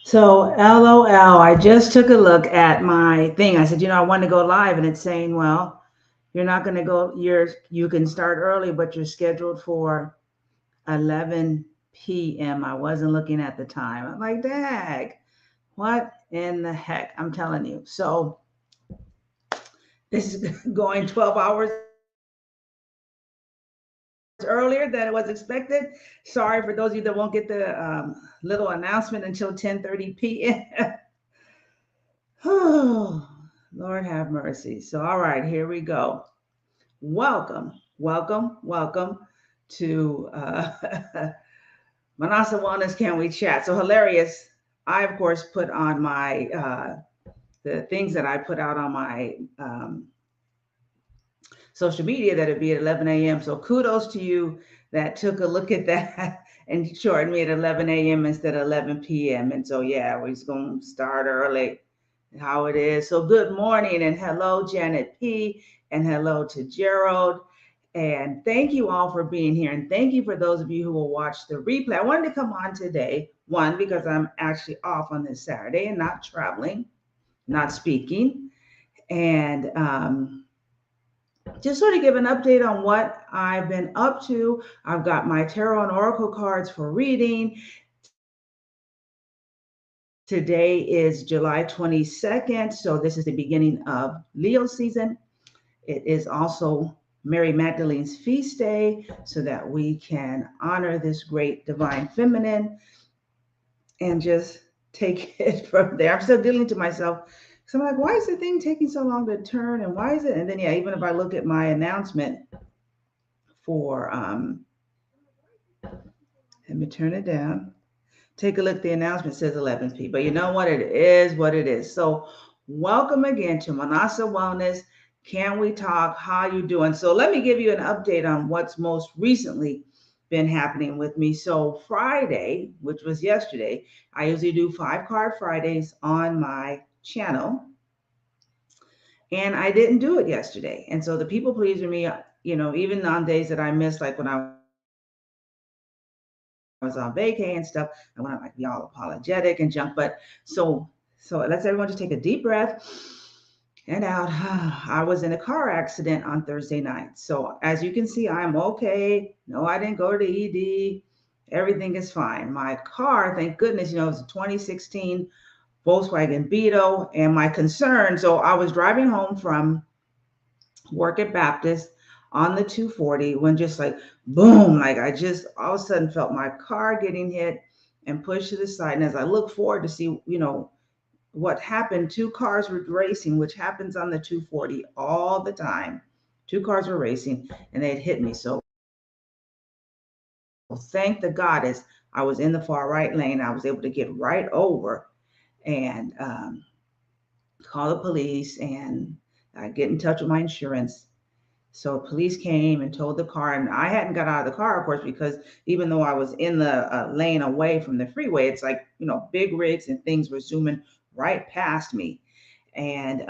So, LOL, I just took a look at my thing. I said, I want to go live, and it's saying, well, you're not going to go, you can start early, but you're scheduled for 11 p.m. I wasn't looking at the time. I'm like, dag, what in the heck? I'm telling you. So, this is going 12 hours earlier than it was expected. Sorry for those of you that won't get the little announcement until 10:30 p.m. Oh, Lord have mercy. So, all right, here we go. Welcome to Minnassa Wellness. Can we chat? So hilarious. I, of course, put on my the things that I put out on my social media that it'd be at 11 a.m. So kudos to you that took a look at that and shortened me at 11 a.m. instead of 11 p.m. And so, yeah, we're just going to start early, how it is. So good morning and hello, Janet P. And hello to Gerald. And thank you all for being here. And thank you for those of you who will watch the replay. I wanted to come on today, one, because I'm actually off on this Saturday and not traveling, not speaking. And just sort of give an update on what I've been up to. I've got my tarot and oracle cards for reading. Today is July 22nd, so this is the beginning of Leo season. It is also Mary Magdalene's feast day, so that we can honor this great divine feminine and just take it from there. I'm still dealing to myself. So I'm like, why is the thing taking so long to turn? And why is it? And then, yeah, even if I look at my announcement for let me turn it down. Take a look. The announcement says 11 p. But you know what? It is what it is. So welcome again to Minnassa Wellness. Can we talk? How you doing? So let me give you an update on what's most recently been happening with me. So Friday, which was yesterday, I usually do 5 card Fridays on my channel. And I didn't do it yesterday. And so the people pleaser me, even on days that I missed, like when I was on vacay and stuff, I want to like be all apologetic and junk. But so let's everyone just take a deep breath and out. I was in a car accident on Thursday night. So as you can see, I'm okay. No, I didn't go to the ED. Everything is fine. My car, thank goodness, it's a 2016 Volkswagen Beetle. And my concern, so I was driving home from work at Baptist on the 240 when just like boom, like I just all of a sudden felt my car getting hit and pushed to the side. And as I look forward to see, what happened, two cars were racing, which happens on the 240 all the time. Two cars were racing and they had hit me. So thank the goddess I was in the far right lane. I was able to get right over and call the police and get in touch with my insurance. So police came and towed the car, and I hadn't got out of the car, of course, because even though I was in the lane away from the freeway, it's like big rigs and things were zooming right past me, and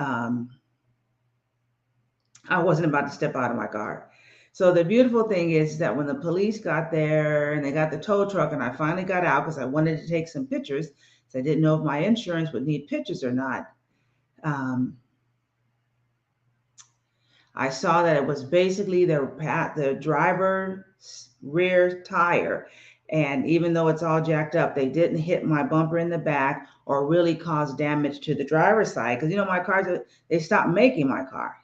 I wasn't about to step out of my car. So the beautiful thing is that when the police got there and they got the tow truck, and I finally got out because I wanted to take some pictures, so I didn't know if my insurance would need pictures or not. Um, I saw that it was basically the driver's rear tire. And even though it's all jacked up, they didn't hit my bumper in the back or really cause damage to the driver's side. Because my cars, they stopped making my car.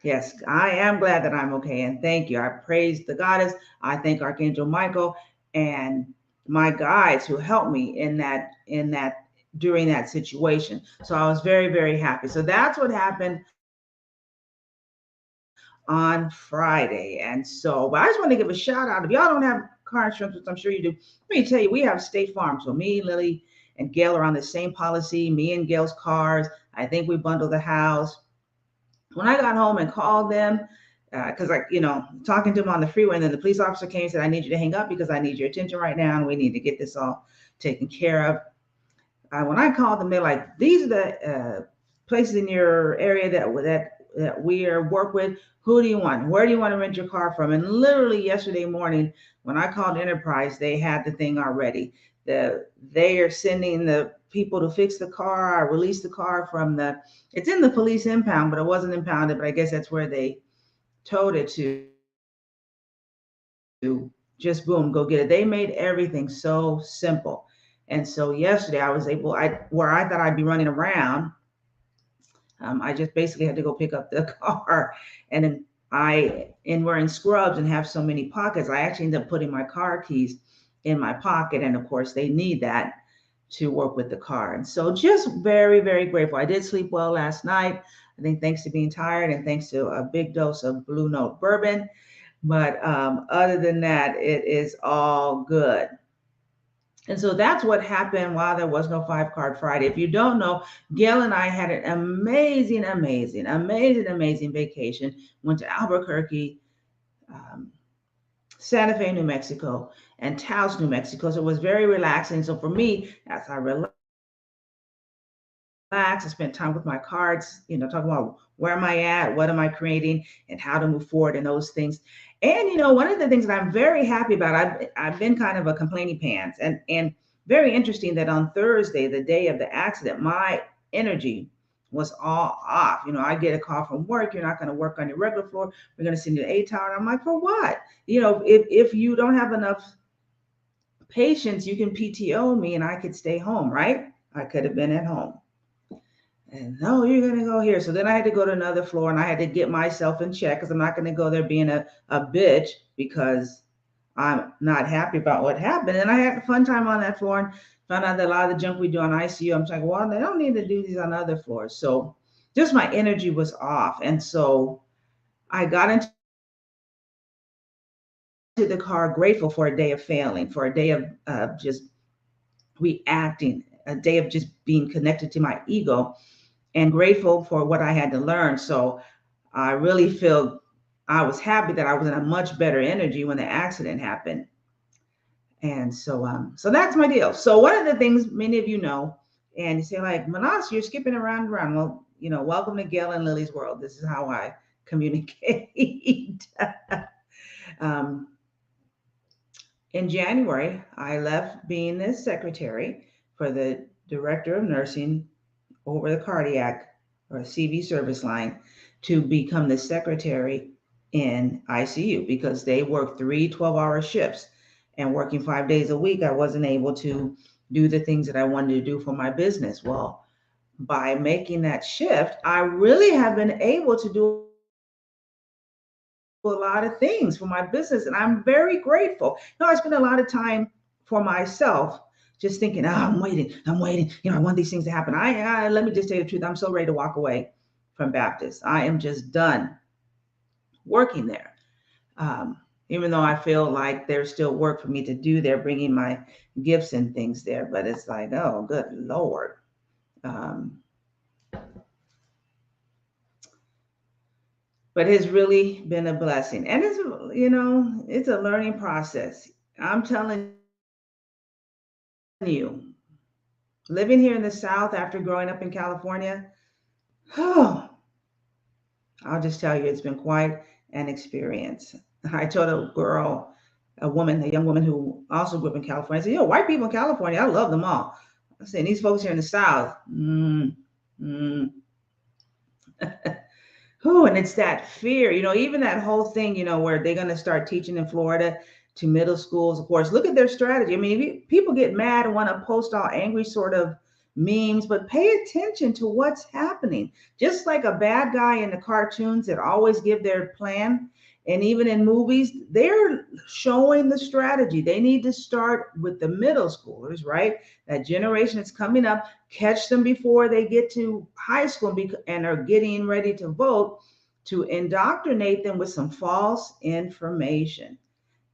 Yes, I am glad that I'm okay. And thank you. I praise the goddess. I thank Archangel Michael and my guides who helped me in that during that situation. So I was very, very happy. So that's what happened on Friday. And so, but I just want to give a shout out. If y'all don't have car insurance, which I'm sure you do, let me tell you, we have State Farm. So me, Lily, and Gail are on the same policy. Me and Gail's cars. I think we bundled the house. When I got home and called them, because talking to them on the freeway, and then the police officer came and said, "I need you to hang up because I need your attention right now, and we need to get this all taken care of." When I called them, they're like, "These are the places in your area that we work with. Who do you want? Where do you want to rent your car from?" And literally yesterday morning, when I called Enterprise, they had the thing already. They are sending the people to fix the car. I released the car from it's in the police impound, but it wasn't impounded, but I guess that's where they towed it to. Just boom, go get it. They made everything so simple. And so yesterday I was able, where I thought I'd be running around, I just basically had to go pick up the car. And then and wearing scrubs and have so many pockets, I actually ended up putting my car keys in my pocket. And of course, they need that to work with the car. And so just very, very grateful. I did sleep well last night. I think thanks to being tired and thanks to a big dose of Blue Note bourbon. But other than that, it is all good. And so that's what happened while there was no 5 Card Friday. If you don't know, Gail and I had an amazing, amazing, amazing, amazing vacation. Went to Albuquerque, um, Santa Fe, New Mexico, and Taos, New Mexico. So it was very relaxing. So for me, as I relax, I spent time with my cards, talking about where am I at, what am I creating, and how to move forward and those things. And one of the things that I'm very happy about, I've been kind of a complaining pants, and very interesting that on Thursday, the day of the accident, my energy was all off. I get a call from work, you're not going to work on your regular floor, we're going to send you to A Tower. And I'm like, for what? If you don't have enough patience, you can PTO me and I could stay home, right? I could have been at home. And no, you're going to go here. So then I had to go to another floor and I had to get myself in check because I'm not going to go there being a bitch because I'm not happy about what happened. And I had a fun time on that floor and found out that a lot of the junk we do on ICU, I'm like, well, they don't need to do these on other floors. So just my energy was off. And so I got into the car grateful for a day of failing, for a day of just reacting, a day of just being connected to my ego, and grateful for what I had to learn. So I really feel I was happy that I was in a much better energy when the accident happened. And so that's my deal. So one of the things many of you know, and you say like, Minnassa, you're skipping around and around. Well, welcome to Gail and Lily's world. This is how I communicate. um, in January, I left being the secretary for the director of nursing over the cardiac or CV service line to become the secretary in ICU because they work 3 12-hour shifts, and working 5 days a week, I wasn't able to do the things that I wanted to do for my business. Well, by making that shift, I really have been able to do a lot of things for my business, and I'm very grateful. I spend a lot of time for myself just thinking, I'm waiting. I want these things to happen. I let me just tell you the truth. I'm so ready to walk away from Baptist. I am just done working there. Even though I feel like there's still work for me to do there, bringing my gifts and things there, but it's like, oh, good Lord. But it's really been a blessing, and it's a learning process. I'm telling you, living here in the South after growing up in California, oh, I'll just tell you, it's been quite an experience. I told a young woman who also grew up in California, I said, white people in California, I love them all. I said, these folks here in the South, oh, and it's that fear, even that whole thing, where they're going to start teaching in Florida to middle schools. Of course, look at their strategy. I mean, people get mad and want to post all angry sort of memes, but pay attention to what's happening. Just like a bad guy in the cartoons that always give their plan, and even in movies, they're showing the strategy. They need to start with the middle schoolers, right? That generation that's coming up, catch them before they get to high school and are getting ready to vote, to indoctrinate them with some false information.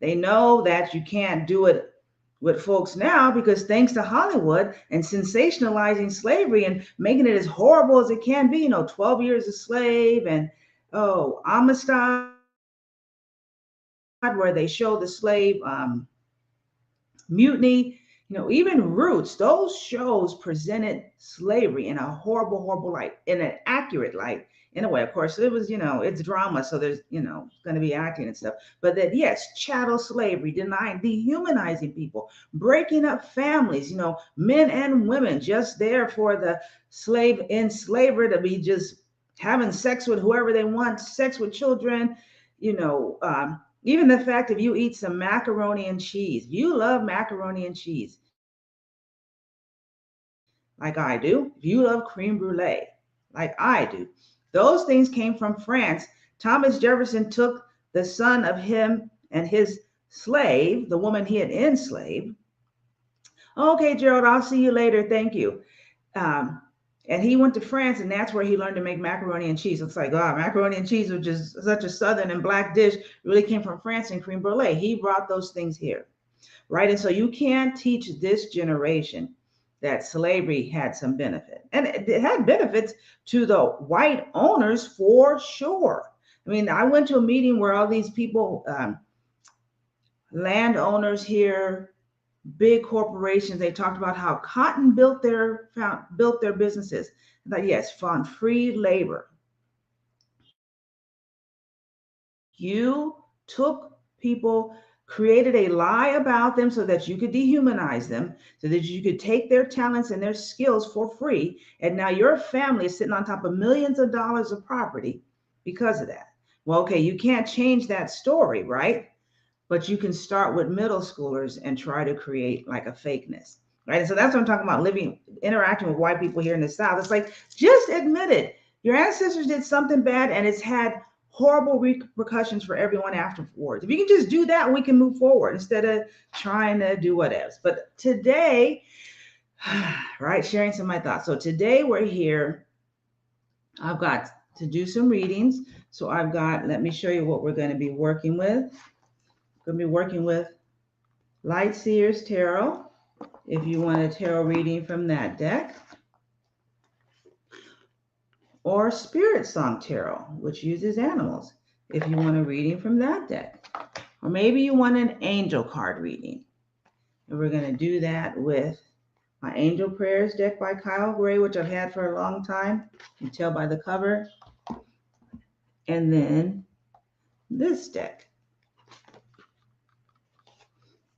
They know that you can't do it with folks now because thanks to Hollywood and sensationalizing slavery and making it as horrible as it can be, 12 years a slave and, Amistad, where they show the slave mutiny, Even Roots, those shows presented slavery in a horrible, horrible light, in an accurate light. In a way, of course, it was, it's drama, so there's, going to be acting and stuff. But that, yes, chattel slavery, denying, dehumanizing people, breaking up families, men and women just there for the slave enslaver to be just having sex with whoever they want, sex with children, even the fact if you eat some macaroni and cheese, you love macaroni and cheese like I do, if you love creme brulee like I do, those things came from France. Thomas Jefferson took the son of him and his slave, the woman he had enslaved. Okay, Gerald, I'll see you later. Thank you. Um, and he went to France, and that's where he learned to make macaroni and cheese. It's like, God, macaroni and cheese, which is such a southern and black dish, really came from France and creme brulee. He brought those things here, right? And so you can't teach this generation that slavery had some benefit. And it had benefits to the white owners for sure. I mean, I went to a meeting where all these people, landowners here, big corporations, they talked about how cotton built their businesses. That yes, found free labor. You took people, created a lie about them so that you could dehumanize them, so that you could take their talents and their skills for free. And now your family is sitting on top of millions of dollars of property because of that. Well, okay, you can't change that story, right? But you can start with middle schoolers and try to create like a fakeness. Right. And so that's what I'm talking about, interacting with white people here in the South. It's like, just admit it. Your ancestors did something bad and it's had horrible repercussions for everyone afterwards. If you can just do that, we can move forward instead of trying to do what else. But today, right, sharing some of my thoughts. So today we're here. I've got to do some readings. So let me show you what we're going to be working with. Going to be working with Light Seers Tarot, if you want a tarot reading from that deck, or Spirit Song Tarot, which uses animals, if you want a reading from that deck. Or maybe you want an angel card reading. And we're going to do that with my Angel Prayers deck by Kyle Gray, which I've had for a long time. You can tell by the cover. And then this deck,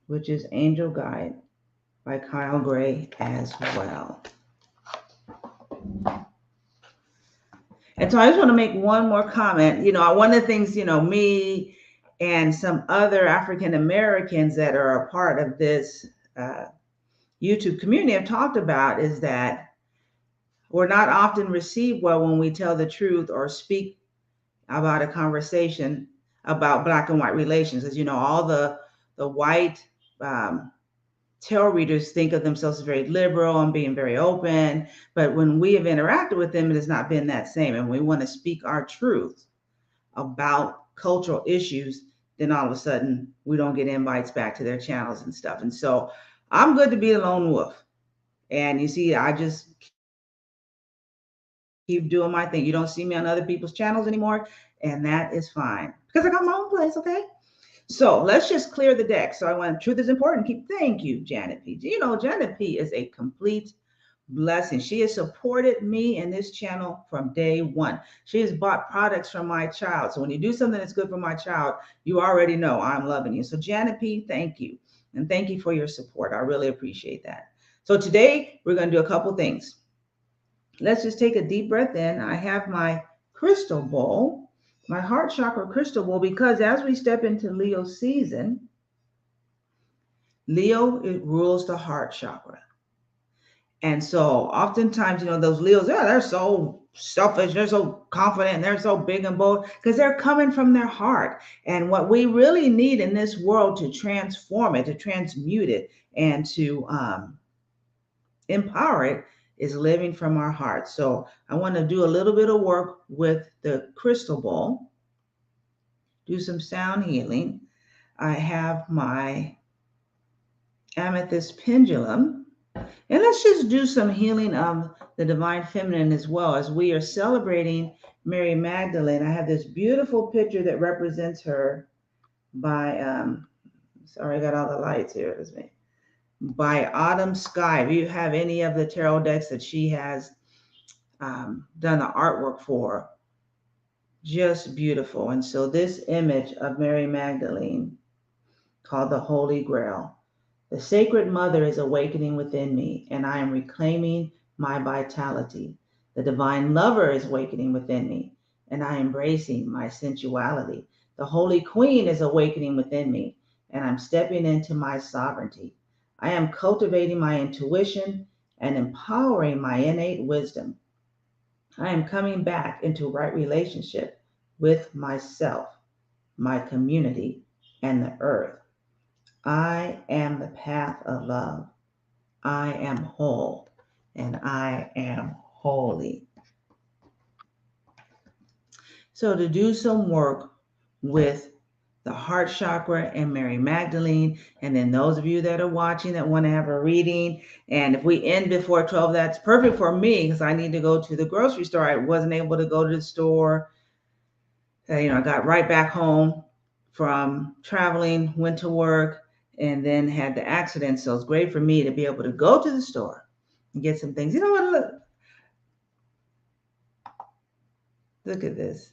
which is Angel Guide by Kyle Gray as well. And so I just want to make one more comment. One of the things, me and some other African Americans that are a part of this YouTube community have talked about is that we're not often received well when we tell the truth or speak about a conversation about Black and white relations. As you know, all the white tarot readers think of themselves as very liberal and being very open, but when we have interacted with them, it has not been that same. And we want to speak our truth about cultural issues, then all of a sudden we don't get invites back to their channels and stuff. And so I'm good to be a lone wolf. And you see, I just keep doing my thing. You don't see me on other people's channels anymore, and that is fine because I got my own place, okay? So let's just clear the deck. So I want truth is important. Thank you, Janet P. Janet P is a complete blessing. She has supported me and this channel from day one. She has bought products from my child. So when you do something that's good for my child, you already know I'm loving you. So Janet P, thank you. And thank you for your support. I really appreciate that. So today we're going to do a couple things. Let's just take a deep breath in. I have my crystal bowl, my heart chakra crystal bowl, because as we step into Leo season, Leo, it rules the heart chakra. And so oftentimes, those Leos, they're so selfish, they're so confident, they're so big and bold because they're coming from their heart. And what we really need in this world to transform it, to transmute it, and to empower it is living from our heart. So I want to do a little bit of work with the crystal ball, do some sound healing. I have my amethyst pendulum, and let's just do some healing of the divine feminine as well, as we are celebrating Mary Magdalene. I have this beautiful picture that represents her by, sorry, I got all the lights here. It's me. by Autumn Sky. If you have any of the tarot decks that she has done the artwork for, just beautiful. And so this image of Mary Magdalene, called the Holy Grail. The Sacred Mother is awakening within me, and I am reclaiming my vitality. The Divine Lover is awakening within me, and I am embracing my sensuality. The Holy Queen is awakening within me, and I'm stepping into my sovereignty. I am cultivating my intuition and empowering my innate wisdom. I am coming back into right relationship with myself, my community, and the earth. I am the path of love. I am whole and I am holy. So, to do some work with the heart chakra and Mary Magdalene, and then those of you that are watching that want to have a reading, and if we end before 12, that's perfect for me because I need to go to the grocery store. I wasn't able to go to the store. I got right back home from traveling, went to work, and then had the accident. So it's great for me to be able to go to the store and get some things. You know what? Look at this.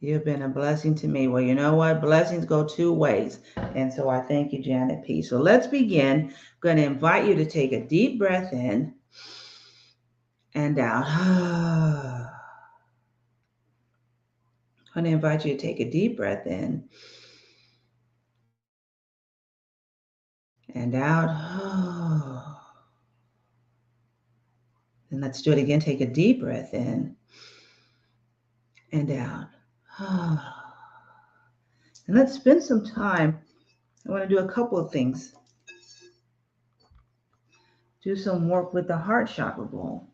You've been a blessing to me. Well, you know what? Blessings go two ways. And so I thank you, Janet P. So let's begin. I'm going to invite you to take a deep breath in and out. I'm going to invite you to take a deep breath in and out. And let's do it again. Take a deep breath in and out. And let's spend some time. I want to do a couple of things. Do some work with the heart chakra bowl.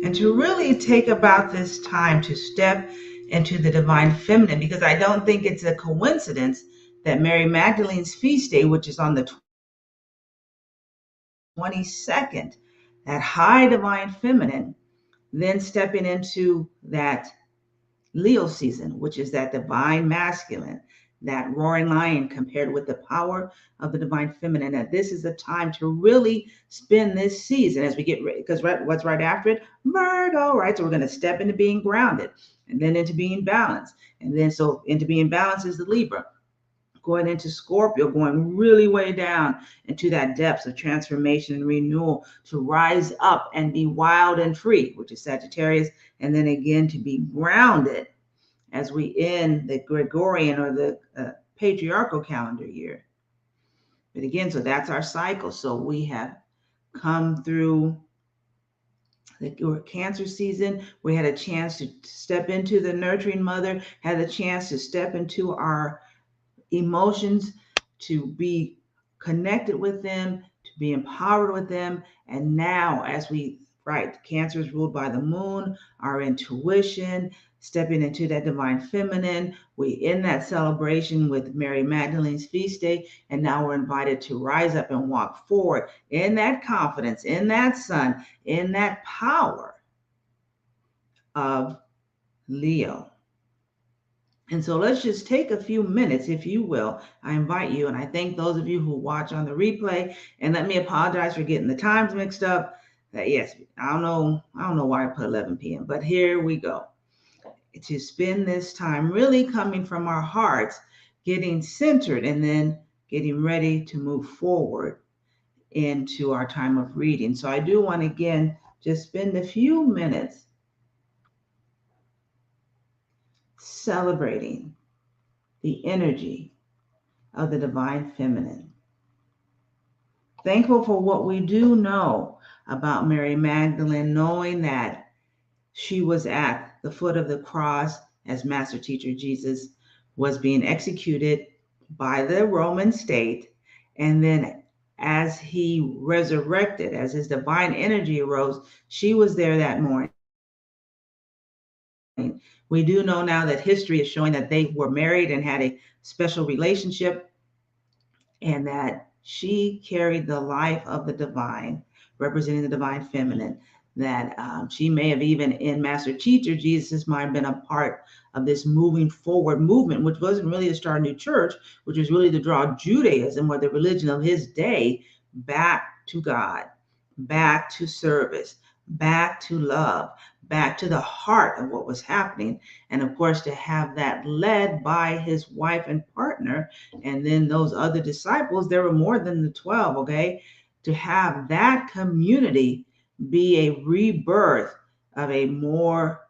And to really take about this time to step into the divine feminine, because I don't think it's a coincidence that Mary Magdalene's feast day, which is on the 22nd, that high divine feminine, then stepping into that Leo season, which is that divine masculine, that roaring lion compared with the power of the divine feminine. And this is the time to really spend this season as we get ready, because what's right after it? Virgo, right? So we're going to step into being grounded and then into being balanced. And then so into being balanced is the Libra. Going into Scorpio, going really way down into that depths of transformation and renewal to rise up and be wild and free, which is Sagittarius. And then again to be grounded as we end the Gregorian or the patriarchal calendar year. But again, so that's our cycle. So we have come through the Cancer season. We had a chance to step into the nurturing mother, had a chance to step into our emotions, to be connected with them, to be empowered with them. And now, as we, right, Cancer is ruled by the moon, our intuition, stepping into that divine feminine. We end that celebration with Mary Magdalene's feast day, and now we're invited to rise up and walk forward in that confidence, in that sun, in that power of Leo. And so let's just take a few minutes, if you will. I invite you, and I thank those of you who watch on the replay. And let me apologize for getting the times mixed up. Yes, I don't know why I put 11 p.m., but here we go. To spend this time really coming from our hearts, getting centered, and then getting ready to move forward into our time of reading. So I do want to, again, just spend a few minutes celebrating the energy of the divine feminine. Thankful for what we do know about Mary Magdalene, knowing that she was at the foot of the cross as Master Teacher Jesus was being executed by the Roman state. And then as he resurrected, as his divine energy arose, she was there that morning. We do know now that history is showing that they were married and had a special relationship, and that She carried the life of the divine, representing the divine feminine. That she may have even in Master Teacher, Jesus might have been a part of this moving forward movement, which wasn't really to start a new church, which was really to draw Judaism or the religion of his day back to God, back to service, back to love, back to the heart of what was happening. And of course, to have that led by his wife and partner, and then those other disciples, there were more than the 12, okay? To have that community be a rebirth of a more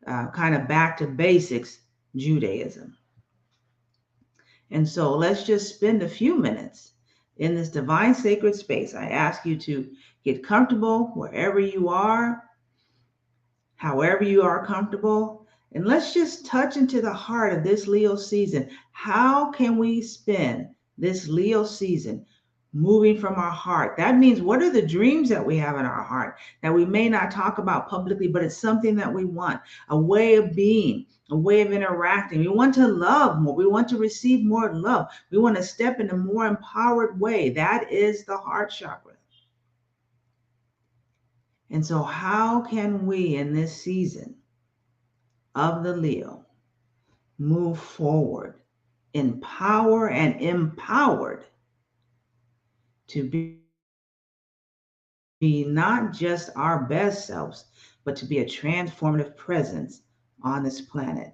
kind of back to basics Judaism. And so let's just spend a few minutes in this divine sacred space. I ask you to get comfortable wherever you are, however you are comfortable. And let's just touch into the heart of this Leo season. How can we spend this Leo season moving from our heart? That means, what are the dreams that we have in our heart that we may not talk about publicly, but it's something that we want, a way of being, a way of interacting. We want to love more. We want to receive more love. We want to step in a more empowered way. That is the heart chakra. And so how can we in this season of the Leo move forward in power and empowered to be not just our best selves, but to be a transformative presence on this planet?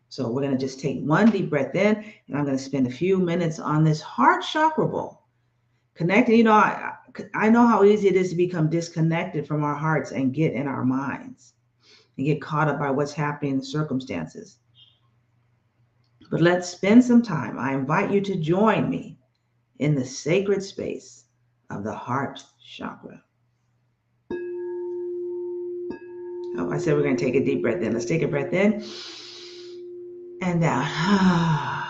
So we're going to just take one deep breath in, and I'm going to spend a few minutes on this heart chakra bowl. Connecting, I know how easy it is to become disconnected from our hearts and get in our minds and get caught up by what's happening in the circumstances. But let's spend some time. I invite you to join me in the sacred space of the heart chakra. Oh, I said we're going to take a deep breath in. Let's take a breath in and out.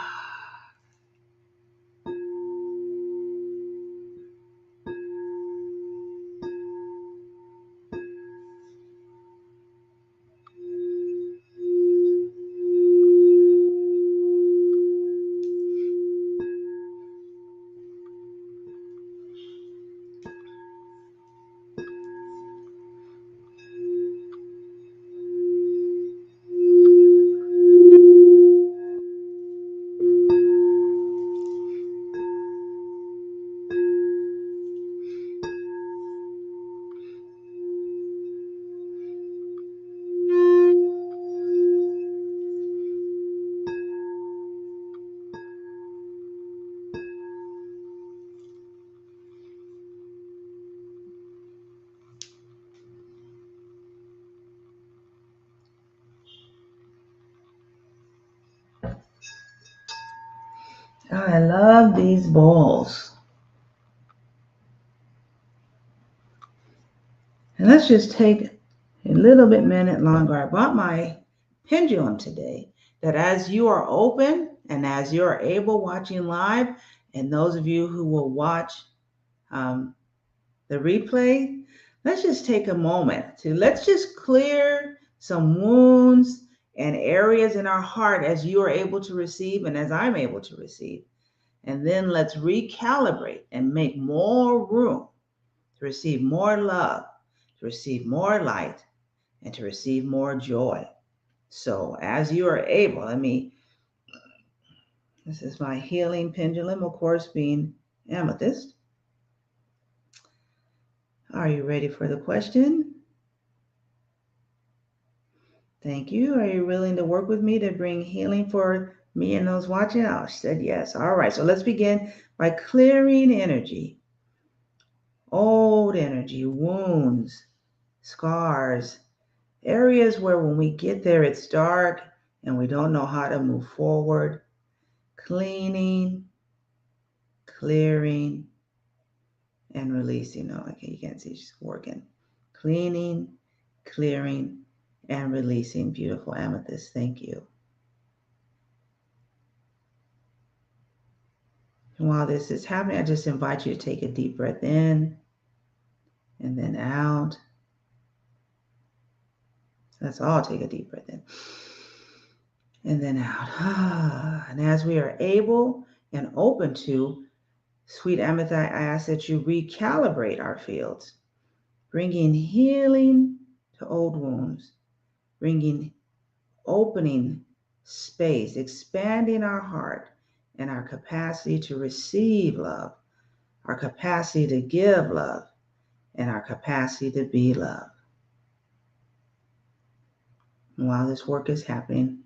I love these bowls. And let's just take a little bit minute longer. I bought my pendulum today, that as you are open and as you are able watching live, and those of you who will watch the replay, let's just take a moment to let's just clear some wounds and areas in our heart as you are able to receive and as I'm able to receive. And then let's recalibrate and make more room to receive more love, to receive more light, and to receive more joy. So as you are able, this is my healing pendulum, of course, being amethyst. Are you ready for the question? Thank you. Are you willing to work with me to bring healing for me and those watching? I said yes. All right. So let's begin by clearing energy, old energy, wounds, scars, areas where when we get there, it's dark and we don't know how to move forward. Cleaning, clearing, and releasing. No, okay, you can't see, she's working. Cleaning, clearing, and releasing. Beautiful amethyst. Thank you. And while this is happening, I just invite you to take a deep breath in and then out. Let's all take a deep breath in and then out. And as we are able and open to, Sweet Amethyst, I ask that you recalibrate our fields, bringing healing to old wounds, bringing opening space, expanding our heart and our capacity to receive love, our capacity to give love, and our capacity to be love. And while this work is happening,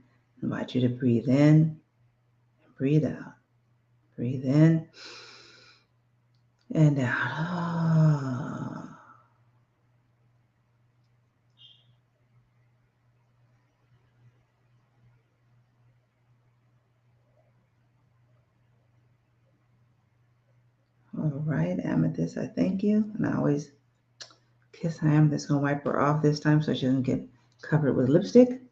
I invite you to breathe in and breathe out. Breathe in and out. All right, Amethyst, I thank you. And I always kiss Amethyst. Gonna wipe her off this time so she doesn't get covered with lipstick.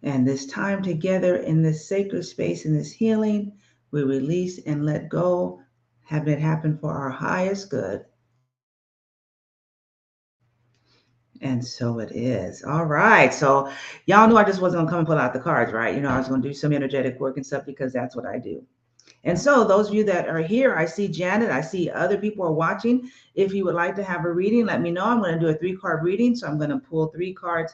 And this time together in this sacred space, in this healing, we release and let go, have it happen for our highest good. And so it is. All right. So y'all knew I just wasn't gonna come and pull out the cards, right? I was gonna do some energetic work and stuff because that's what I do. And so those of you that are here, I see Janet, I see other people are watching. If you would like to have a reading, let me know. I'm going to do a 3-card reading. So I'm going to pull 3 cards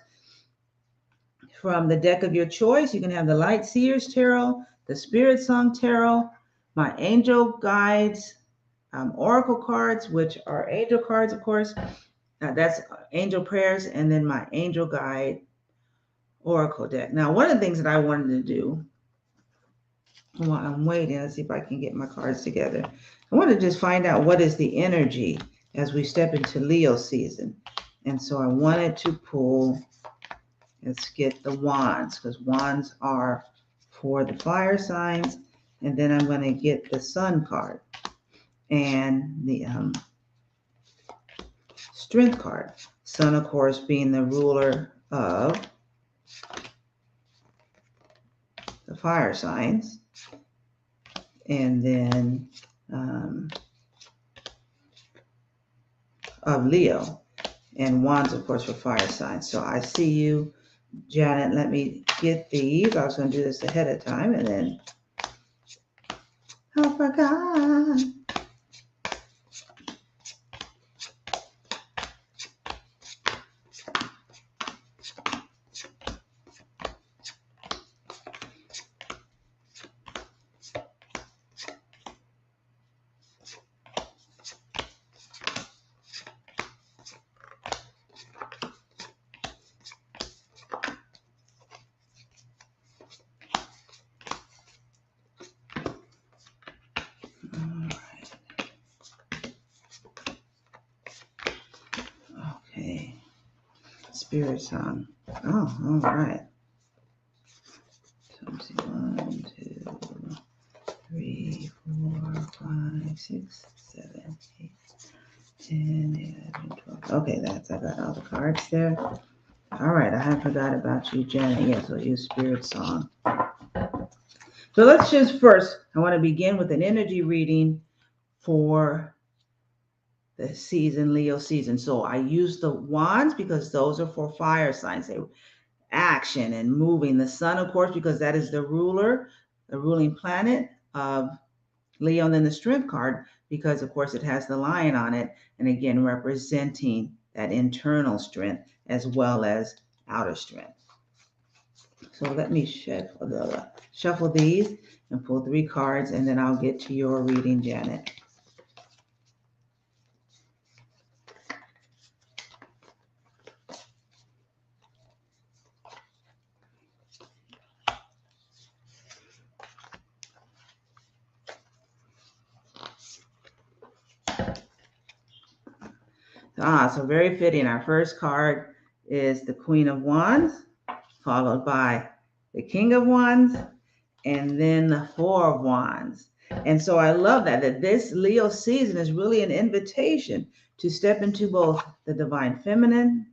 from the deck of your choice. You can have the Light Seers Tarot, the Spirit Song Tarot, my Angel Guides, Oracle cards, which are angel cards, of course. That's angel prayers, and then my Angel Guide Oracle deck. Now, one of the things that I wanted to do while I'm waiting, let's see if I can get my cards together. I want to just find out what is the energy as we step into Leo season. And so I wanted to pull, let's get the wands, because wands are for the fire signs. And then I'm going to get the sun card and the strength card. Sun, of course, being the ruler of the fire signs. And then of Leo, and wands, of course, for fire signs. So I see you, Janet. Let me get these. I was going to do this ahead of time, and then I forgot. Spirit song. Oh, all right. So let's see. 1, 2, 3, 4, 5, 6, 7, 8, 10, 11, 12. Okay, I got all the cards there. All right, I haven't forgot about you, Janet. Yes, we'll use Spirit Song. So let's just first, I want to begin with an energy reading for the season, Leo season. So I use the wands because those are for fire signs. They action and moving. The sun, of course, because that is the ruler, the ruling planet of Leo, and then the strength card, because of course it has the lion on it. And again, representing that internal strength as well as outer strength. So let me shuffle these and pull 3 cards, and then I'll get to your reading, Janet. So very fitting. Our first card is the Queen of Wands, followed by the King of Wands, and then the 4 of Wands. And so I love that this Leo season is really an invitation to step into both the divine feminine,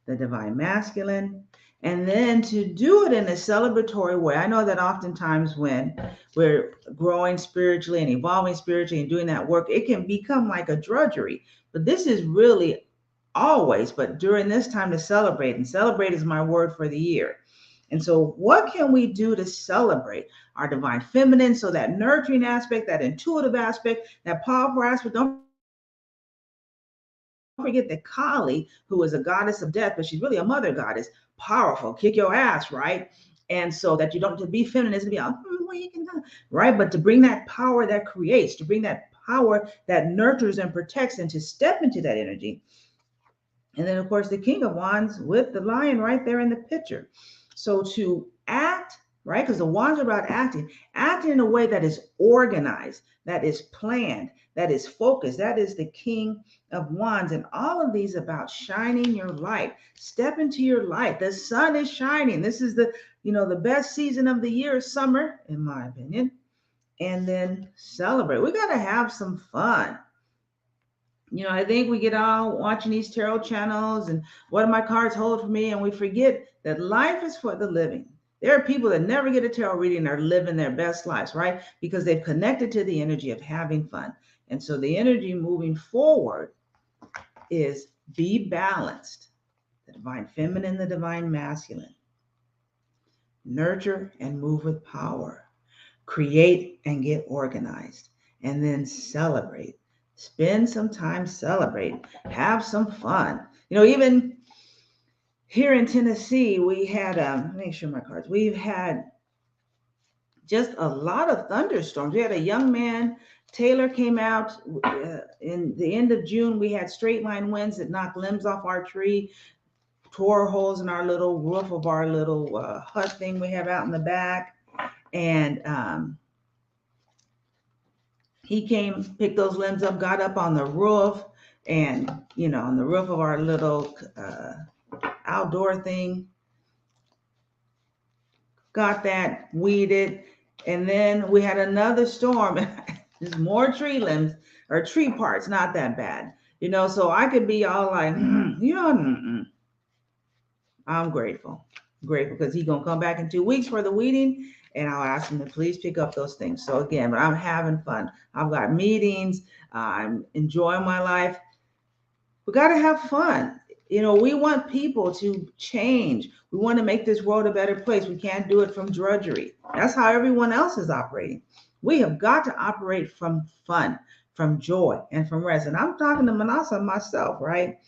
the divine masculine, and then to do it in a celebratory way. I know that oftentimes when we're growing spiritually and evolving spiritually and doing that work, it can become like a drudgery. But this is really always, but during this time to celebrate, and celebrate is my word for the year. And so, what can we do to celebrate our divine feminine? So, that nurturing aspect, that intuitive aspect, that powerful aspect. Don't forget that Kali, who is a goddess of death, but she's really a mother goddess, powerful, kick your ass, right? And so that you don't, to be feminine is to be weak and right, but to bring that power that creates, to bring that power that nurtures and protects, and to step into that energy. And then, of course, the King of Wands with the lion right there in the picture. So to act, right? Because the wands are about acting in a way that is organized, that is planned, that is focused. That is the King of Wands. And all of these about shining your light. Step into your light. The sun is shining. This is the best season of the year, summer, in my opinion. And then celebrate. We got to have some fun. I think we get all watching these tarot channels and what do my cards hold for me, and we forget that life is for the living. There are people that never get a tarot reading and are living their best lives, right? Because they've connected to the energy of having fun. And so the energy moving forward is be balanced. The divine feminine, the divine masculine. Nurture and move with power. Create and get organized. And then celebrate. Spend some time, celebrate, have some fun. Even here in Tennessee, we had, let me show my cards. We've had just a lot of thunderstorms. We had a young man, Taylor, came out in the end of June. We had straight line winds that knocked limbs off our tree, tore holes in our little roof of our little hut thing we have out in the back. And he came, picked those limbs up, got up on the roof, and on the roof of our little outdoor thing, got that weeded. And then we had another storm. There's more tree limbs or tree parts, not that bad, so I could be all like, I'm grateful because he's gonna come back in 2 weeks for the weeding, and I'll ask him to please pick up those things. So again, but I'm having fun. I've got meetings. I'm enjoying my life. We got to have fun. We want people to change. We want to make this world a better place. We can't do it from drudgery. That's how everyone else is operating. We have got to operate from fun, from joy, and from rest. And I'm talking to Minnassa myself, right?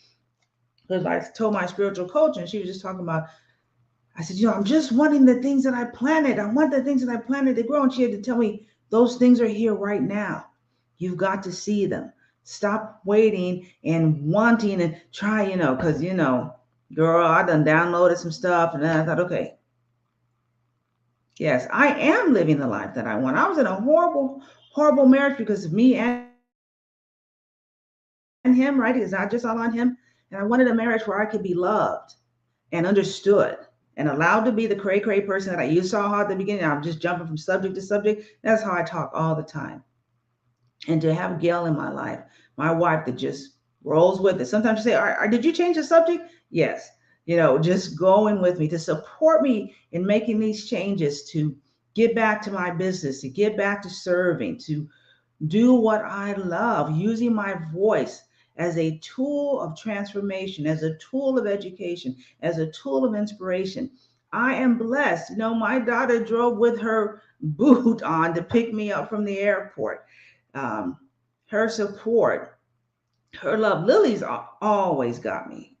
Because I told my spiritual coach, and she was just talking about, I said, I'm just wanting the things that I planted. I want the things that I planted to grow. And she had to tell me, those things are here right now. You've got to see them. Stop waiting and wanting and try, because, girl, I done downloaded some stuff. And then I thought, okay, yes, I am living the life that I want. I was in a horrible, horrible marriage because of me and him, right? It's not just all on him. And I wanted a marriage where I could be loved and understood and allowed to be the cray person that you saw how at the beginning. I'm just jumping from subject to subject. That's how I talk all the time. And to have Gail in my life, my wife, that just rolls with it. Sometimes you say, did you change the subject? Yes. Just going with me to support me in making these changes, to get back to my business, to get back to serving, to do what I love, using my voice as a tool of transformation, as a tool of education, as a tool of inspiration. I am blessed. My daughter drove with her boot on to pick me up from the airport. Her support, her love. Lily's always got me.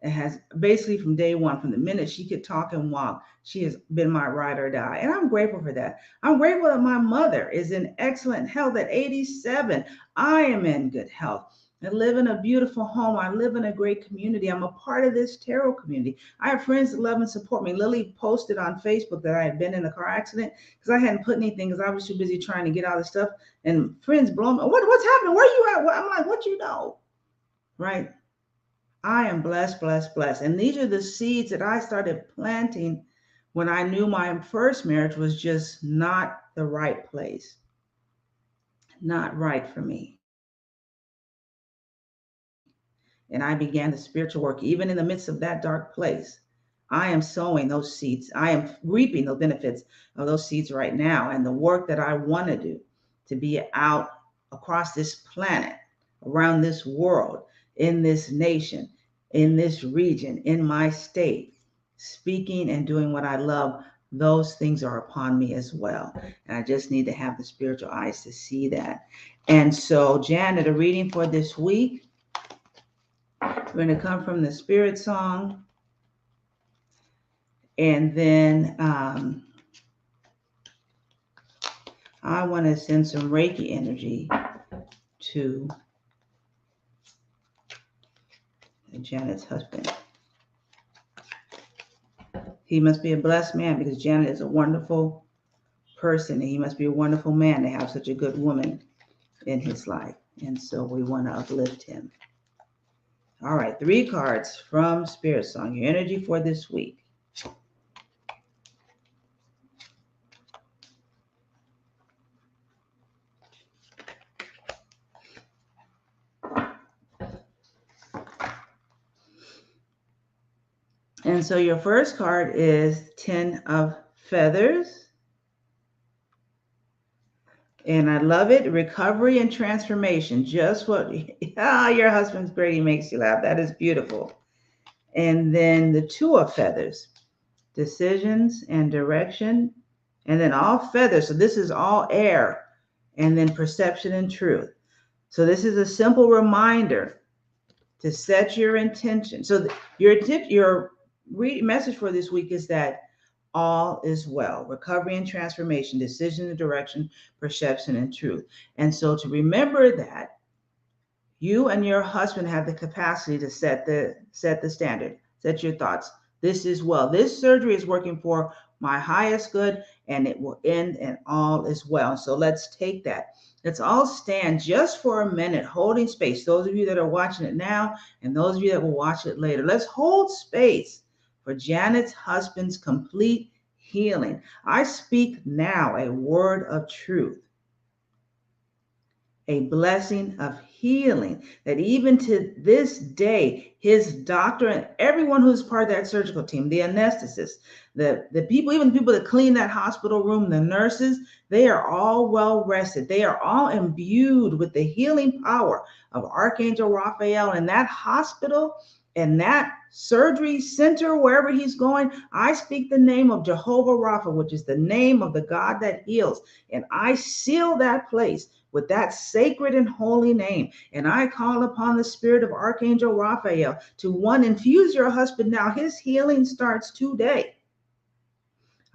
It has basically from day one, from the minute she could talk and walk, she has been my ride or die. And I'm grateful for that. I'm grateful that my mother is in excellent health at 87. I am in good health. I live in a beautiful home. I live in a great community. I'm a part of this tarot community. I have friends that love and support me. Lily posted on Facebook that I had been in a car accident because I hadn't put anything because I was too busy trying to get all this stuff. And friends blow me. What's happening? Where are you at? I'm like, what you know? Right? I am blessed, blessed, blessed. And these are the seeds that I started planting when I knew my first marriage was just not the right place, not right for me. And I began the spiritual work, even in the midst of that dark place. I am sowing those seeds. I am reaping the benefits of those seeds right now. And the work that I want to do to be out across this planet, around this world, in this nation, in this region, in my state, speaking and doing what I love, those things are upon me as well. And I just need to have the spiritual eyes to see that. And so, Janet, a reading for this week. We're going to come from the Spirit Song. And then I want to send some Reiki energy to Janet's husband. He must be a blessed man because Janet is a wonderful person, and he must be a wonderful man to have such a good woman in his life. And so we want to uplift him. All right, 3 cards from Spirit Song, your energy for this week. And so your first card is 10 of Feathers. And I love it. Recovery and transformation. Just what your husband's great. He makes you laugh. That is beautiful. And then the 2 of Feathers. Decisions and direction. And then all feathers. So this is all air. And then perception and truth. So this is a simple reminder to set your intention. So your message for this week is that all is well. Recovery and transformation, decision and direction, perception and truth. And so to remember that you and your husband have the capacity to set the standard, set your thoughts. This is well. This surgery is working for my highest good, and it will end, and all is well. So let's take that. Let's all stand just for a minute, holding space. Those of you that are watching it now, and those of you that will watch it later, let's hold space for Janet's husband's complete healing. I speak now a word of truth, a blessing of healing, that even to this day, his doctor and everyone who's part of that surgical team, the anesthetist, the people, even the people that clean that hospital room, the nurses, they are all well rested. They are all imbued with the healing power of Archangel Raphael in that hospital and that surgery center, wherever he's going. I speak the name of Jehovah Rapha, which is the name of the God that heals. And I seal that place with that sacred and holy name. And I call upon the spirit of Archangel Raphael to infuse your husband now. His healing starts today.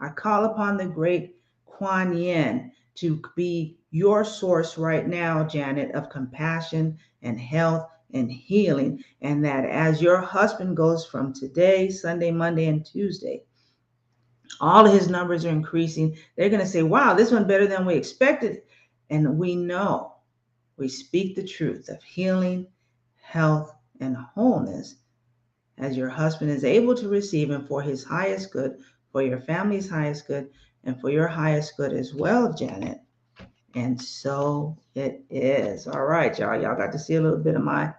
I call upon the great Kuan Yin to be your source right now, Janet, of compassion and health and healing. And that as your husband goes from today, Sunday, Monday, and Tuesday, all of his numbers are increasing. They're going to say, wow, this one better than we expected. And we know, we speak the truth of healing, health, and wholeness as your husband is able to receive, and for his highest good, for your family's highest good, and for your highest good as well, Janet. And so it is. All right, y'all. Y'all got to see a little bit of my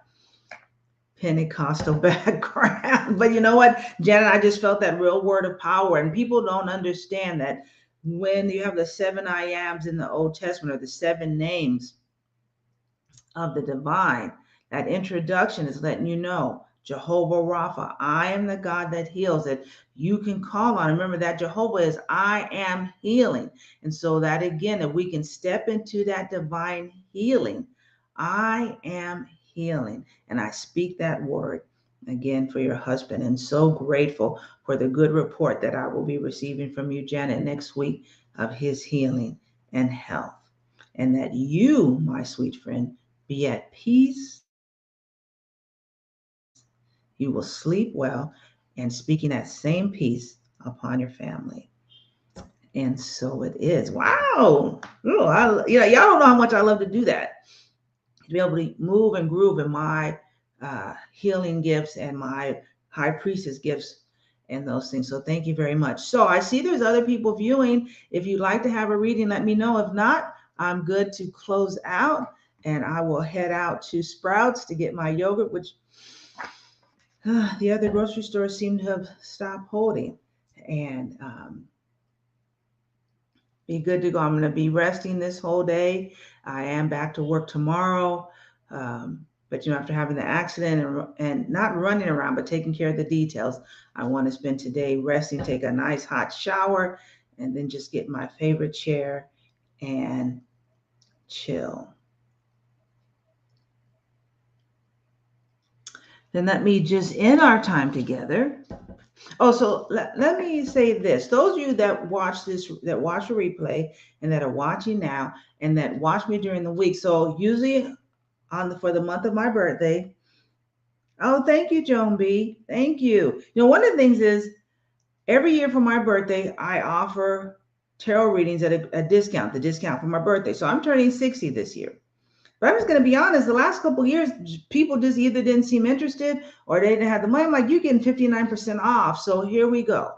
Pentecostal background. But you know what, Janet, I just felt that real word of power. And people don't understand that when you have the 7 I ams in the Old Testament, or the 7 names of the divine, that introduction is letting you know, Jehovah Rapha, I am the God that heals, that you can call on. Remember that Jehovah is I am healing. And so that again, if we can step into that divine healing, I am healing. And I speak that word again for your husband, and so grateful for the good report that I will be receiving from you, Janet, next week of his healing and health. And that you, my sweet friend, be at peace. You will sleep well, and speaking that same peace upon your family. And so it is. Wow. Y'all don't know how much I love to do that. To be able to move and groove in my healing gifts and my high priestess gifts and those things. So thank you very much. So I see there's other people viewing. If you'd like to have a reading, let me know. If not, I'm good to close out, and I will head out to Sprouts to get my yogurt, which the other grocery stores seem to have stopped holding, and be good to go. I'm going to be resting this whole day. I am back to work tomorrow. But after having the accident and not running around, but taking care of the details, I want to spend today resting, take a nice hot shower, and then just get my favorite chair and chill. Then let me just end our time together. Oh, so let me say this. Those of you that watch this, that watch the replay and that are watching now and that watch me during the week. So usually for the month of my birthday. Oh, thank you, Joan B. Thank you. One of the things is every year for my birthday, I offer tarot readings at a discount, the discount for my birthday. So I'm turning 60 this year. But I'm just going to be honest, the last couple of years, people just either didn't seem interested or they didn't have the money. I'm like, you're getting 59% off. So here we go.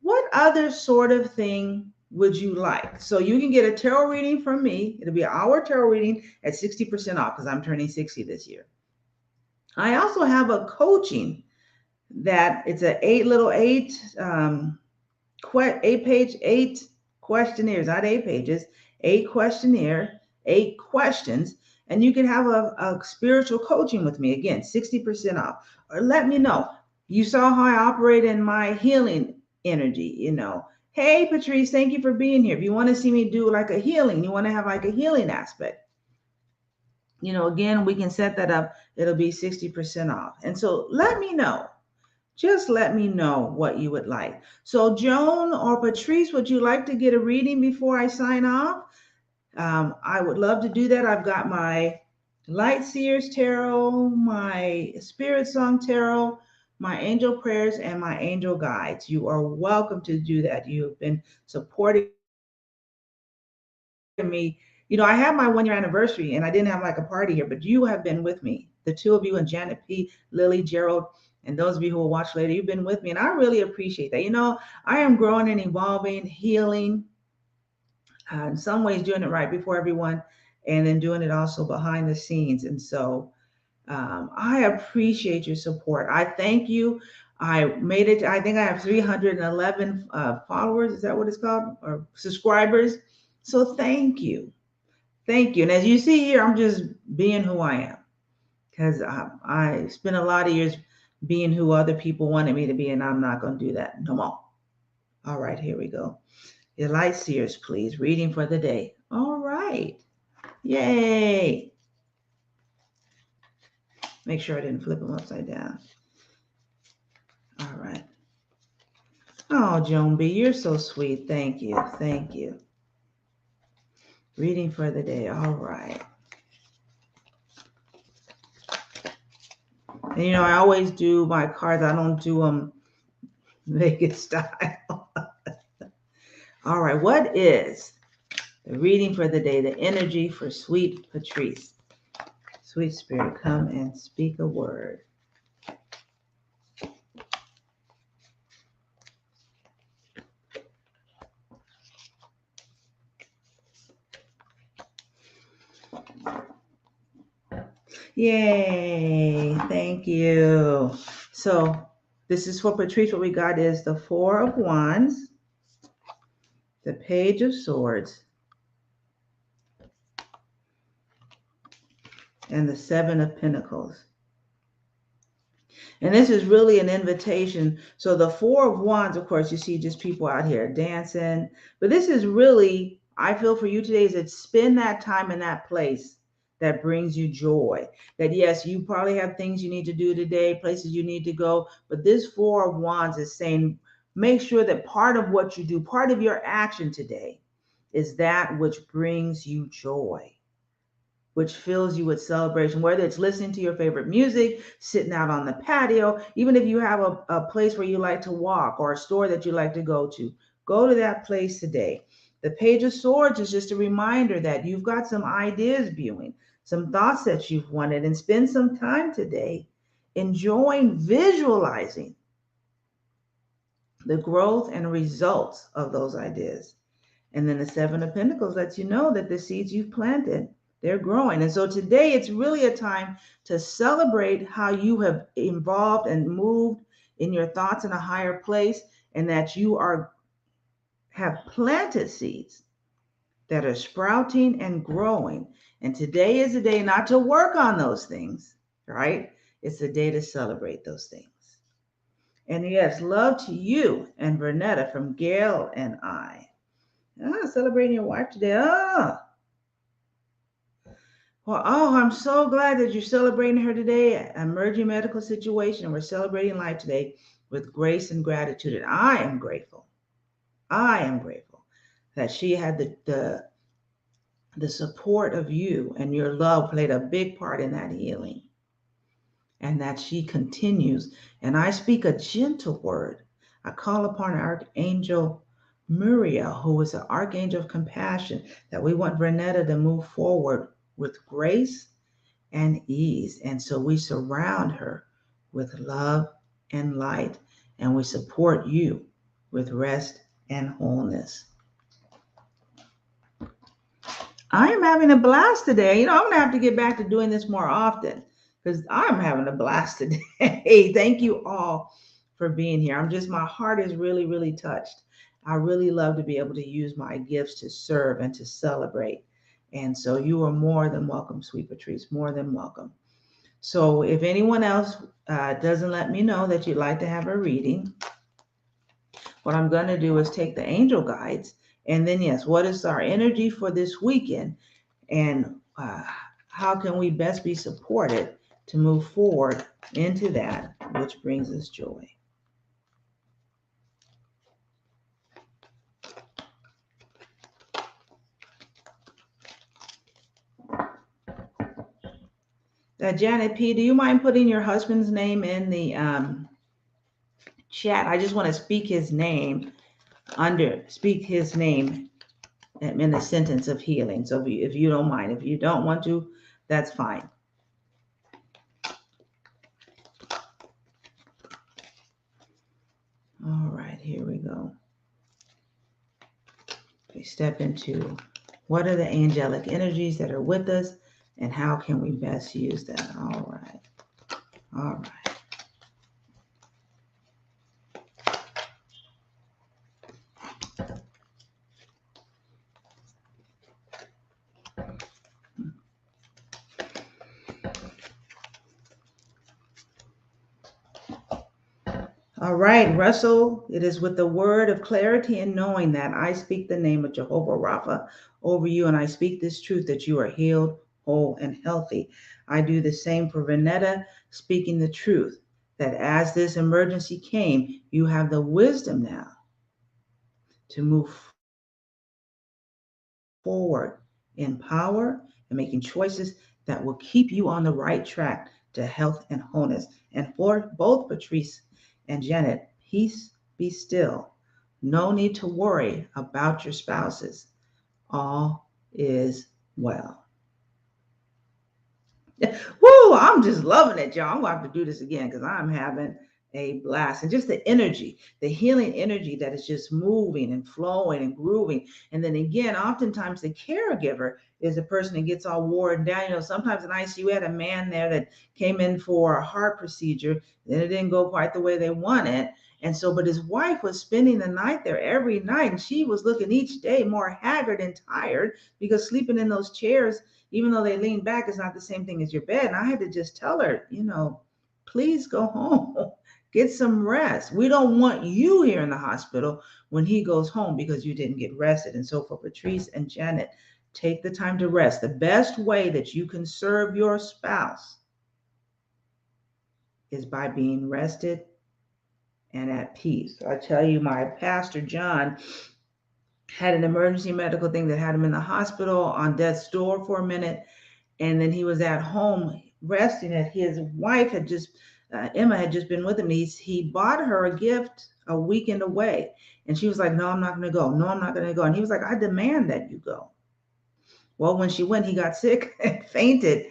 What other sort of thing would you like? So you can get a tarot reading from me. It'll be an hour tarot reading at 60% off because I'm turning 60 this year. I also have a coaching that it's an eight questionnaires, not 8 pages, 8 questionnaire, 8 questions, and you can have a spiritual coaching with me again, 60% off. Or let me know. You saw how I operate in my healing energy. Hey Patrice, thank you for being here. If you want to see me do like a healing, you want to have like a healing aspect, again, we can set that up. It'll be 60% off. And so let me know. Just let me know what you would like. So Joan or Patrice, would you like to get a reading before I sign off? I would love to do that. I've got my Light Seers Tarot, my Spirit Song Tarot, my Angel Prayers, and my Angel Guides. You are welcome to do that. You have been supporting me. I had my 1 year anniversary and I didn't have like a party here, but you have been with me. The two of you and Janet P, Lily, Gerald, and those of you who will watch later, you've been with me. And I really appreciate that. I am growing and evolving, healing, in some ways doing it right before everyone, and then doing it also behind the scenes. And so I appreciate your support. I thank you. I made it. I think I have 311 followers. Is that what it's called? Or subscribers. So thank you. Thank you. And as you see here, I'm just being who I am because I spent a lot of years being who other people wanted me to be, and I'm not going to do that no more. All right, here we go. Your light seers, please. Reading for the day. All right. Yay. Make sure I didn't flip them upside down. All right. Oh, Joan B., you're so sweet. Thank you. Thank you. Reading for the day. All right. And I always do my cards. I don't do them Vegas style. All right. What is the reading for the day? The energy for sweet Patrice. Sweet Spirit, come and speak a word. Yay. Thank you. So this is for Patrice. What we got is the Four of Wands, the Page of Swords, and the Seven of Pentacles. And this is really an invitation. So the Four of Wands, of course, you see just people out here dancing. But this is really, I feel for you today, is that spend that time in that place that brings you joy. That yes, you probably have things you need to do today, places you need to go. But this Four of Wands is saying, make sure that part of what you do, part of your action today is that which brings you joy, which fills you with celebration, whether it's listening to your favorite music, sitting out on the patio, even if you have a place where you like to walk or a store that you like to go to that place today. The Page of Swords is just a reminder that you've got some ideas brewing, some thoughts that you've wanted, and spend some time today enjoying visualizing the growth and results of those ideas. And then the Seven of Pentacles lets you know that the seeds you've planted, they're growing. And so today it's really a time to celebrate how you have evolved and moved in your thoughts in a higher place, and that you have planted seeds that are sprouting and growing. And today is a day not to work on those things, right? It's a day to celebrate those things. And yes, love to you and Vernetta from Gail and I. Celebrating your wife today. I'm so glad that you're celebrating her today. Emerging medical situation, and we're celebrating life today with grace and gratitude. And I am grateful. I am grateful that she had the support of you, and your love played a big part in that healing, and that she continues. And I speak a gentle word. I call upon Archangel Muriel, who is an archangel of compassion, that we want Vernetta to move forward with grace and ease. And so we surround her with love and light, and we support you with rest and wholeness. I am having a blast today. I'm going to have to get back to doing this more often because I'm having a blast today. Thank you all for being here. My heart is really, really touched. I really love to be able to use my gifts to serve and to celebrate. And so you are more than welcome, sweet Patrice, more than welcome. So if anyone else doesn't let me know that you'd like to have a reading, what I'm going to do is take the angel guides, and then, yes, what is our energy for this weekend, and how can we best be supported to move forward into that which brings us joy. Janet P., do you mind putting your husband's name in the chat? I just want to speak his name in the sentence of healing. So if you don't mind, if you don't want to, that's fine. All right, here we go. We step into what are the angelic energies that are with us, and how can we best use that? All right. All right, Russell, it is with the word of clarity and knowing that I speak the name of Jehovah Rapha over you, and I speak this truth that you are healed, whole, and healthy. I do the same for Vernetta, speaking the truth that as this emergency came, you have the wisdom now to move forward in power and making choices that will keep you on the right track to health and wholeness. And for both Patrice and Janet, peace be still. No need to worry about your spouses. All is well. Woo, I'm just loving it, y'all. I'm going to have to do this again because I'm having a blast. And just the energy, the healing energy that is just moving and flowing and grooving. And then again, oftentimes the caregiver is the person that gets all worn down. Sometimes in ICU, we had a man there that came in for a heart procedure. Then it didn't go quite the way they wanted. And so, but his wife was spending the night there every night, and she was looking each day more haggard and tired because sleeping in those chairs, even though they lean back, is not the same thing as your bed. And I had to just tell her, please go home, get some rest. We don't want you here in the hospital when he goes home because you didn't get rested. And so for Patrice and Janet, take the time to rest. The best way that you can serve your spouse is by being rested and at peace. I tell you, my pastor, John, had an emergency medical thing that had him in the hospital on death's door for a minute. And then he was at home resting. And his wife had Emma had just been with him. He bought her a gift a weekend away. And she was like, no, I'm not going to go. No, I'm not going to go. And he was like, I demand that you go. Well, when she went, he got sick and fainted.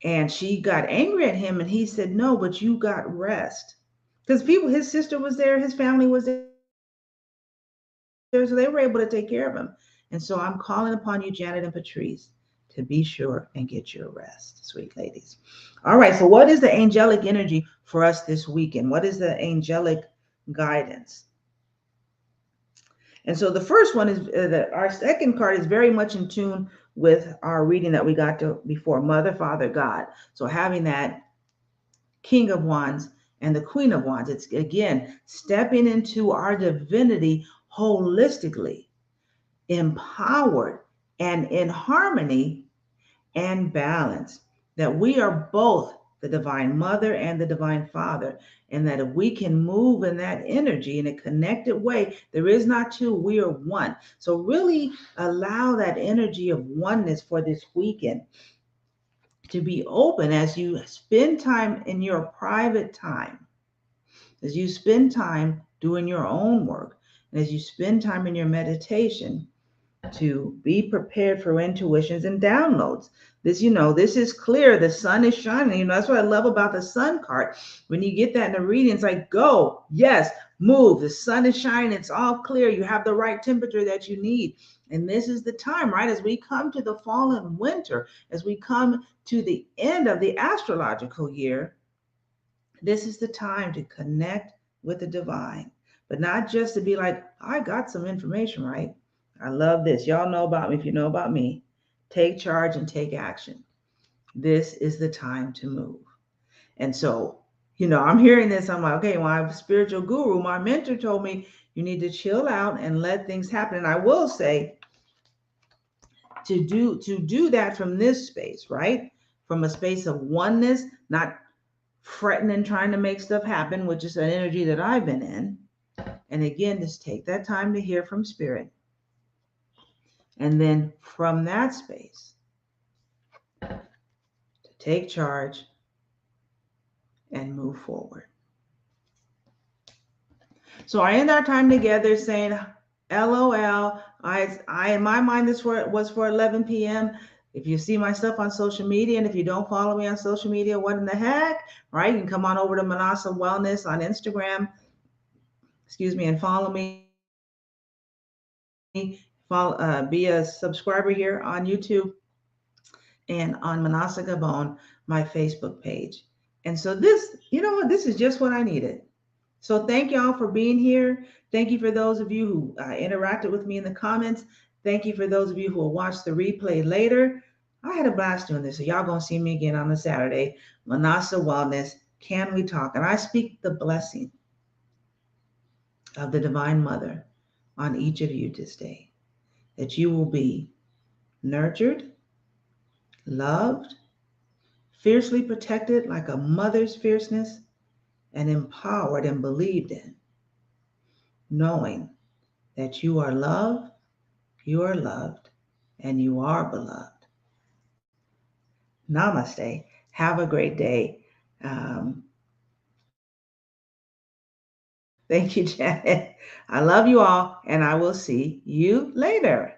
And she got angry at him. And he said, no, but you got rest. Because his sister was there, his family was there, so they were able to take care of him. And so I'm calling upon you, Janet and Patrice, to be sure and get your rest, sweet ladies. All right, so what is the angelic energy for us this weekend? What is the angelic guidance? And so the first one is our second card is very much in tune with our reading that we got to before, Mother, Father, God. So having that King of Wands and the Queen of Wands, it's again stepping into our divinity holistically, empowered and in harmony and balance. That we are both the Divine Mother and the Divine Father, and that if we can move in that energy in a connected way, there is not two, we are one. So really allow that energy of oneness for this weekend to be open as you spend time in your private time, as you spend time doing your own work, and as you spend time in your meditation, to be prepared for intuitions and downloads. This is clear. The sun is shining. That's what I love about the sun card. When you get that in the reading, it's like, go, yes, move. The sun is shining. It's all clear. You have the right temperature that you need. And this is the time, right? As we come to the fall and winter, as we come to the end of the astrological year, this is the time to connect with the divine, but not just to be like, I got some information, right? I love this. Y'all know about me. If you know about me, take charge and take action. This is the time to move. And so, I'm hearing this. I'm like, okay, my spiritual guru, my mentor told me you need to chill out and let things happen. And I will say to do that from this space, right? From a space of oneness, not fretting and trying to make stuff happen, which is an energy that I've been in. And again, just take that time to hear from spirit. And then from that space, to take charge and move forward. So I end our time together saying, LOL. I in my mind, this was for 11 p.m. If you see my stuff on social media, and if you don't follow me on social media, what in the heck, right? You can come on over to Minnassa Wellness on Instagram, and follow me. Be a subscriber here on YouTube and on Minnassa Gabon, my Facebook page. And so this is just what I needed. So thank y'all for being here. Thank you for those of you who interacted with me in the comments. Thank you for those of you who will watch the replay later. I had a blast doing this. So y'all gonna see me again on a Saturday. Minnassa Wellness, Can We Talk? And I speak the blessing of the Divine Mother on each of you this day, that you will be nurtured, loved, fiercely protected like a mother's fierceness, and empowered and believed in, knowing that you are loved, and you are beloved. Namaste. Have a great day. Thank you, Janet. I love you all, and I will see you later.